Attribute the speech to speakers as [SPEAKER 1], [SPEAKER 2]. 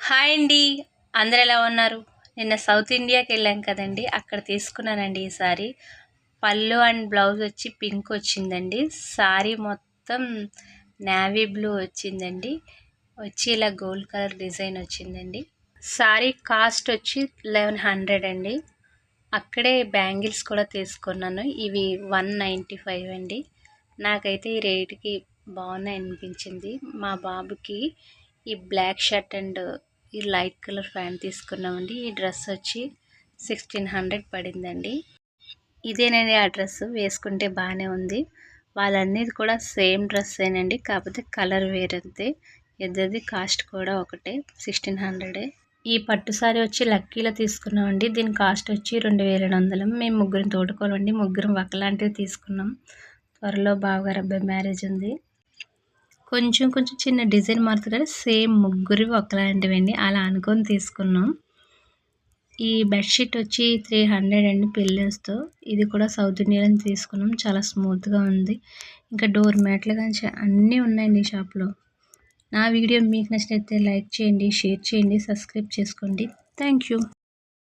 [SPEAKER 1] Hi అండి. అందరు ఎలా ఉన్నారు? నిన్న సౌత్ ఇండియాకి వెళ్ళాం కదండి, అక్కడ తీసుకున్నానండి ఈ సారీ. పళ్ళు అండ్ బ్లౌజ్ వచ్చి పింక్ వచ్చిందండి. సారీ మొత్తం నేవీ బ్లూ వచ్చిందండి. వచ్చి ఇలా గోల్డ్ కలర్ డిజైన్ వచ్చిందండి. సారీ కాస్ట్ వచ్చి 1100 అండి. అక్కడే బ్యాంగిల్స్ కూడా తీసుకున్నాను. ఇవి 195 అండి. నాకైతే ఈ రేటుకి బాగున్నాయి అనిపించింది. మా బాబుకి ఈ బ్లాక్ షర్ట్ అండ్ ఈ లైట్ కలర్ ప్యాంట్ తీసుకున్నామండి. ఈ డ్రెస్ వచ్చి 1600 పడిందండి. ఇదేనండి ఆ డ్రెస్, వేసుకుంటే బాగానే ఉంది. వాళ్ళన్నీ కూడా సేమ్ డ్రెస్సేనండి, కాకపోతే కలర్ వేరంతే. ఇద్దరిది కాస్ట్ కూడా ఒకటే, 1600. ఈ పట్టు సారీ వచ్చి లక్కీలో తీసుకున్నామండి. దీని కాస్ట్ వచ్చి 2200. మేము ముగ్గురం తోడుకోవాలండి, ముగ్గురం ఒకలాంటివి తీసుకున్నాం. త్వరలో బావగారు అబ్బాయి మ్యారేజ్ ఉంది. కొంచెం కొంచెం చిన్న డిజైన్ మారుతుంది, సేమ్ ముగ్గురు ఒకలాంటివండి. అలా అనుకొని తీసుకున్నాం. ఈ బెడ్షీట్ వచ్చి 300 అండి పిల్లర్స్తో. ఇది కూడా సౌత్ ఇండియన్ తీసుకున్నాం, చాలా స్మూత్గా ఉంది. ఇంకా డోర్ మ్యాట్లు కానీ అన్నీ ఉన్నాయండి ఈ షాప్లో. నా వీడియో మీకు నచ్చినట్లయితే లైక్ చేయండి, షేర్ చేయండి, సబ్స్క్రైబ్ చేసుకోండి. Thank you.